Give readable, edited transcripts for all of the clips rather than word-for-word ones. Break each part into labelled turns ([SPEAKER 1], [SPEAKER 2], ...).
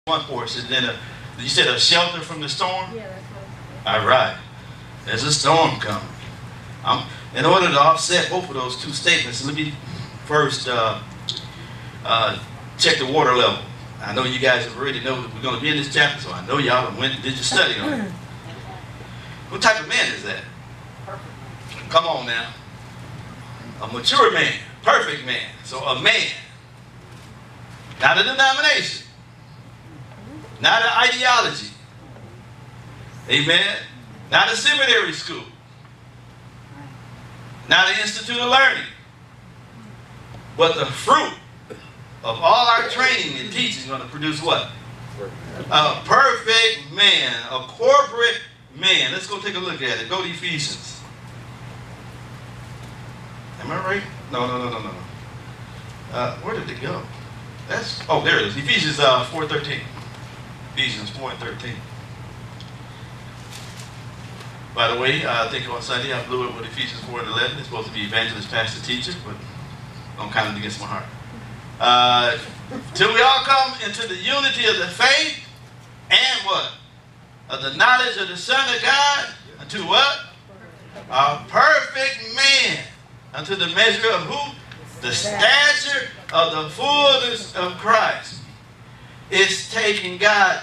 [SPEAKER 1] one portion. Then you said a shelter from the storm?
[SPEAKER 2] Yeah, that's what.
[SPEAKER 1] All right. There's a storm coming. In order to offset both of those two statements, let me first check the water level. I know you guys have already know that we're going to be in this chapter, so I know y'all went and did your study on it. What type of man is that? Come on now. A mature man, perfect man. So a man, not a denomination, not an ideology, amen, not a seminary school, not an institute of learning, but the fruit of all our training and teaching is going to produce what? A perfect man, a corporate man. Let's go take a look at it. Go to Ephesians. Am I right? No. Where did it go? There it is. Ephesians 4:13. Ephesians 4:13. By the way, I think on Sunday I blew it with Ephesians 4:11. It's supposed to be evangelist, pastor, teacher, but I'm kind of against my heart. Till we all come into the unity of the faith and what? Of the knowledge of the Son of God, unto what? A perfect man, unto the measure of who? The stature of the fullness of Christ. It's taking God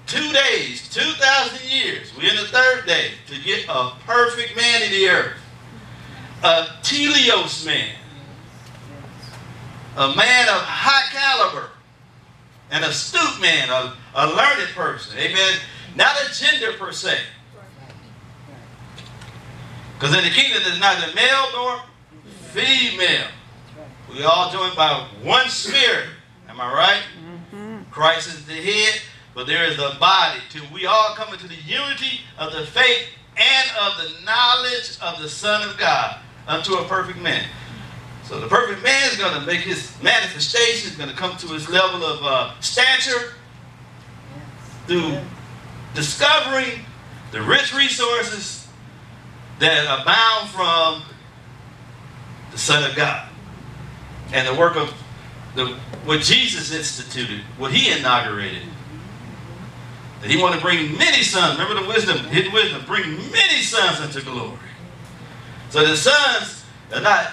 [SPEAKER 1] 2 days, 2,000 years. We're in the third day to get a perfect man in the earth. A teleos man. A man of high caliber. An astute man, a learned person. Amen. Not a gender per se. Because in the kingdom there's neither male nor female. We all joined by one spirit. Am I right? Christ is the head, but there is a body. Till we all come into the unity of the faith and of the knowledge of the Son of God unto a perfect man. So the perfect man is going to make his manifestation, is going to come to his level of stature through discovering the rich resources that abound from the Son of God and the work of what Jesus instituted, what he inaugurated. That he wanted to bring many sons. Remember the wisdom, hidden wisdom, bring many sons unto glory. So the sons are not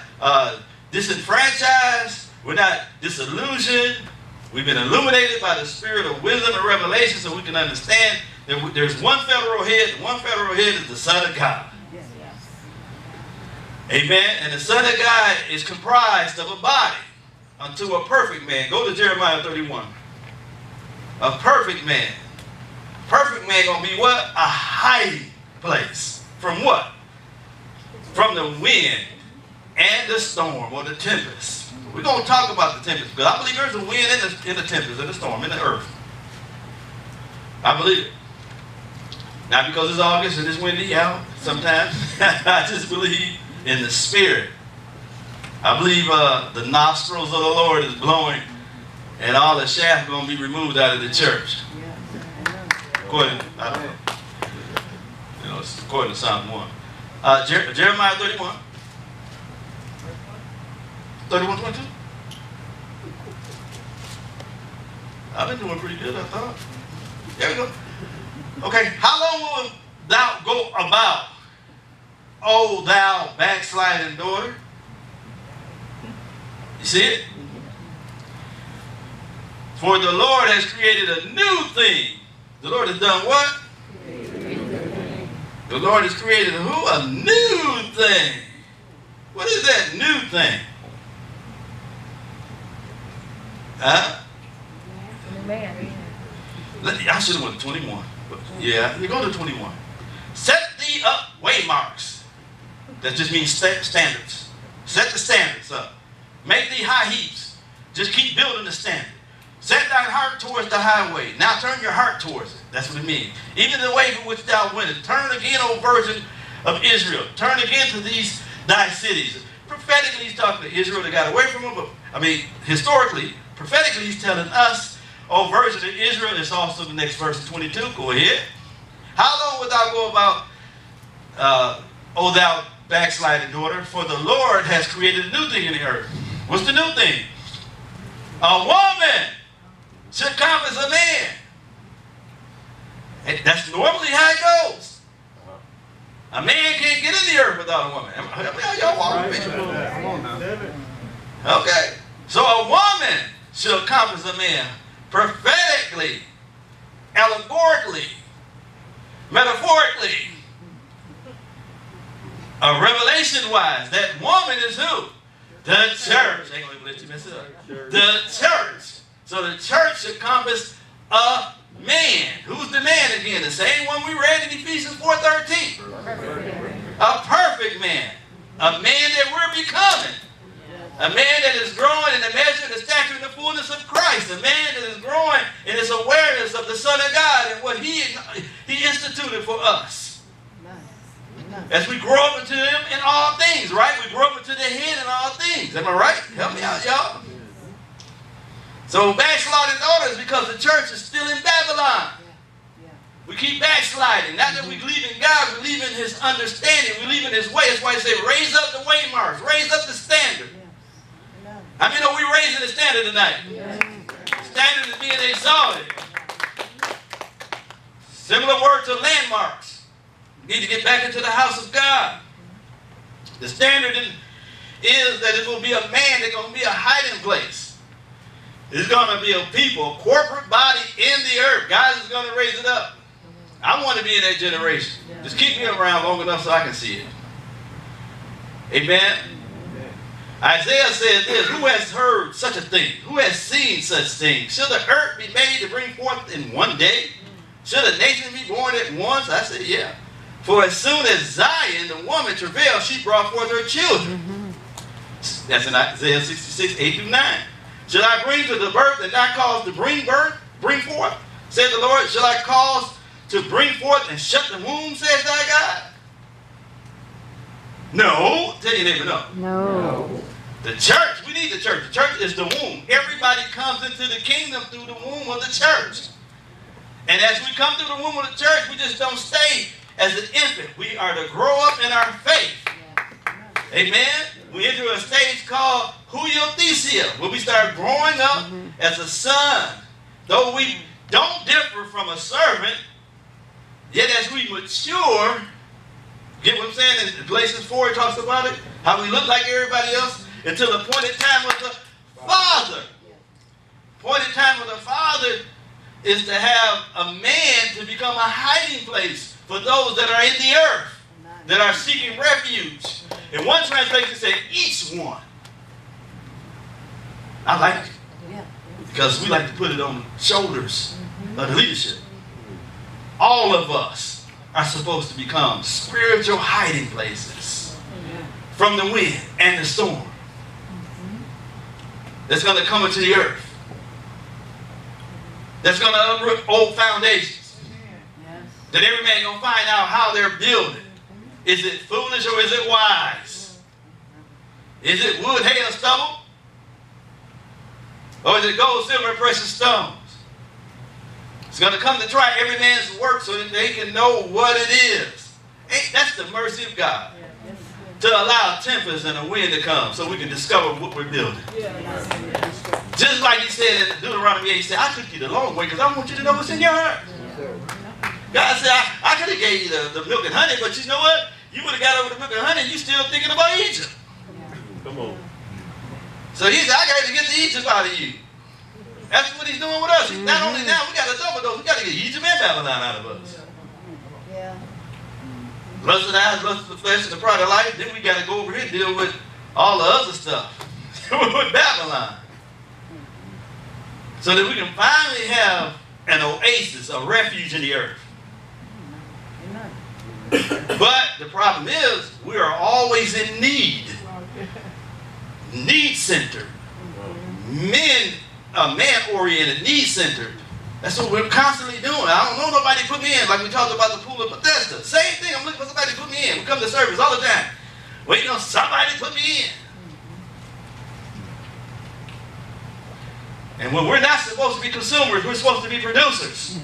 [SPEAKER 1] disenfranchised. We're not disillusioned. We've been illuminated by the spirit of wisdom and revelation so we can understand that there's one federal head. One federal head is the Son of God. Amen. And the Son of God is comprised of a body unto a perfect man. Go to Jeremiah 31. A perfect man. Perfect man going to be what? A hiding place. From what? From the wind and the storm or the tempest. We're going to talk about the tempest because I believe there's a wind in the tempest, in the storm, in the earth. I believe it. Not because it's August and it's windy out sometimes. I just believe in the spirit. I believe the nostrils of the Lord is blowing and all the shaft going to be removed out of the church. According, I don't know. It's according to Psalm 1. Jeremiah 31. 31:22. I've been doing pretty good, I thought. There we go. Okay, how long will thou go about, O thou backsliding daughter? You see it? For the Lord has created a new thing. The Lord has done what? The Lord has created who? A new thing. What is that new thing? Huh? I should have went to 21. But yeah, you go to 21. Set thee up waymarks. That just means standards. Set the standards up. Make thee high heaps. Just keep building the standard. Set thine heart towards the highway. Now turn your heart towards it. That's what it means. Even the way in which thou wentest. Turn again, O virgin of Israel. Turn again to these thy cities. Prophetically, he's talking to Israel that got away from him. But, historically, prophetically, he's telling us, O virgin of Israel. It's also the next verse in 22. Go ahead. How long wilt thou go about, O thou backsliding daughter? For the Lord has created a new thing in the earth. What's the new thing? A woman should come as a man. without a woman? Y'all walk with me. Okay. So a woman shall accomplish a man prophetically, allegorically, metaphorically, revelation-wise. That woman is who? The church. I ain't gonna let you mess it up. The church. So the church accomplish a man. Who's the man again? The same one we read in Ephesians 4:13. A perfect man. A man that we're becoming. A man that is growing in the measure, the stature, and the fullness of Christ. A man that is growing in his awareness of the Son of God and what He instituted for us. As we grow up into Him in all things, right? We grow up into the head in all things. Am I right? Help me out, y'all. So backsliding daughters because the church is still in Babylon. We keep backsliding. Not that we believe in God, we believe in His understanding. We believe in His way. That's why He said, raise up the waymarks, raise up the standard. How many know we're raising the standard tonight? The standard is being exalted. Similar word to landmarks. We need to get back into the house of God. The standard is that it will be a man that's going to be a hiding place. It's going to be a people, a corporate body in the earth. God is going to raise it up. I want to be in that generation. Just keep me around long enough so I can see it. Amen. Isaiah said this, who has heard such a thing? Who has seen such things? Shall the earth be made to bring forth in one day? Shall the nation be born at once? I said, yeah. For as soon as Zion, the woman travailed, she brought forth her children. That's in Isaiah 66, 8 through 9. Shall I bring to the birth and not cause to bring forth? Said the Lord, shall I cause to bring forth and shut the womb, says thy God? No. Tell your neighbor no.
[SPEAKER 2] No.
[SPEAKER 1] The church, we need the church. The church is the womb. Everybody comes into the kingdom through the womb of the church. And as we come through the womb of the church, we just don't stay as an infant. We are to grow up in our faith. Amen? We enter a stage called huiothesia, where we start growing up as a son. Though we don't differ from a servant, yet as we mature, get what I'm saying? In Galatians 4, it talks about it, how we look like everybody else until the appointed time of the Father. Appointed time of the Father is to have a man to become a hiding place for those that are in the earth, that are seeking refuge. In one translation, it said, each one. I like it. Because we like to put it on the shoulders of the leadership. All of us are supposed to become spiritual hiding places from the wind and the storm that's going to come into the earth. That's going to uproot old foundations. That every man going to find out how they're building. Is it foolish or is it wise? Is it wood, hay, or stubble? Or is it gold, silver, and precious stones? It's going to come to try every man's work so that they can know what it is. That's the mercy of God. To allow a tempest and a wind to come so we can discover what we're building. Just like He said in Deuteronomy 8, He said, I took you the long way because I want you to know what's in your heart. God said, I could have gave you the milk and honey, but you know what? You would have got over the milk and honey and you're still thinking about Egypt.
[SPEAKER 3] Come on.
[SPEAKER 1] So He said, I got to get the Egypt out of you. That's what He's doing with us. Not only now, we got to double those. We got to get Egypt and Babylon out of us. Lust of the eyes, lust of the flesh, and the pride of life. Then we got to go over here and deal with all the other stuff. With Babylon. So that we can finally have an oasis, a refuge in the earth. But the problem is, we are always in need. Need-centered. Man-oriented, need-centered. That's what we're constantly doing. I don't know nobody put me in, like we talked about the pool of Bethesda. Same thing, I'm looking for somebody to put me in. We come to service all the time, waiting on somebody to put me in. And when we're not supposed to be consumers, we're supposed to be producers.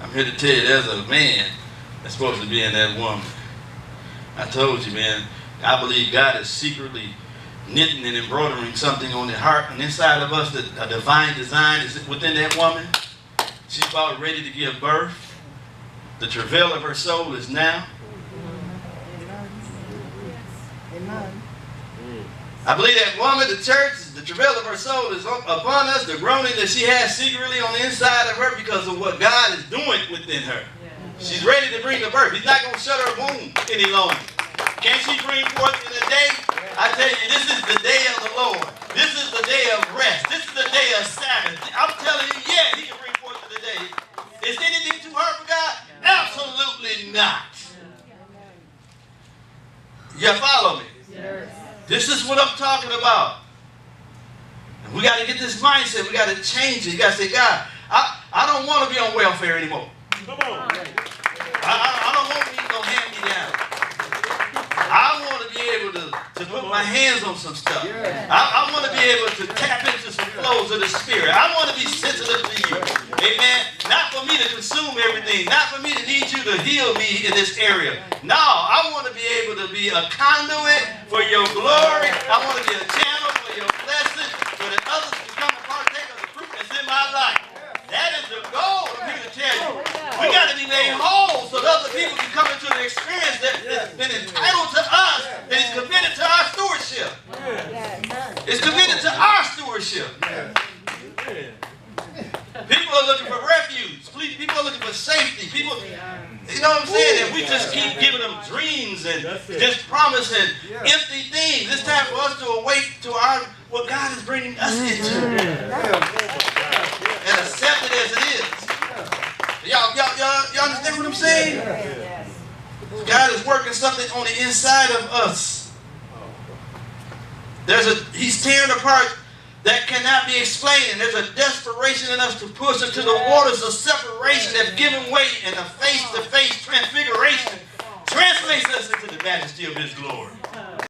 [SPEAKER 1] I'm here to tell you, there's a man that's supposed to be in that woman. I told you, man, I believe God is secretly knitting and embroidering something on the heart and inside of us, that a divine design is within that woman. She's about ready to give birth. The travail of her soul is now.
[SPEAKER 2] Amen.
[SPEAKER 1] I believe that woman, the church, the travail of her soul is upon us, the groaning that she has secretly on the inside of her because of what God is doing within her. She's ready to bring the birth. He's not going to shut her womb any longer. Can she bring forth in the day? I tell you, this is the day of the Lord. This is the day of rest. This is the day of Sabbath. I'm telling you, yeah, he can bring forth in the day. Is anything too hard for God? Absolutely not. You follow me?
[SPEAKER 2] Yes.
[SPEAKER 1] This is what I'm talking about. And we got to get this mindset. We got to change it. You got to say, God, I don't want to be on welfare anymore.
[SPEAKER 3] Come on.
[SPEAKER 1] I don't want to be no hand-me-down. I want to be able to put my hands on some stuff. I want to be able to tap into some flows of the Spirit. I want to be sensitive to you. Amen. Not for me to consume everything. Not for me to need you to heal me in this area. No, I want to be able to be a conduit for your glory. I want to be a channel for your blessing, so that others can come and partake of the fruit that's in my life. That is the goal. I'm here to tell you. We got to be made whole so that other people can come into the experience that's been entitled to us, that is committed to our stewardship. It's committed to our stewardship. People are looking for refuge. People are looking for safety. People, you know what I'm saying? And we just keep giving them dreams and just promising empty things. It's time for us to awake to what God is bringing us into. And accept it as it is. Y'all understand what I'm saying? God is working something on the inside of us. He's tearing apart that cannot be explained. And there's a desperation in us to push into the waters of separation that's given way, and a face-to-face transfiguration translates us into the majesty of His glory.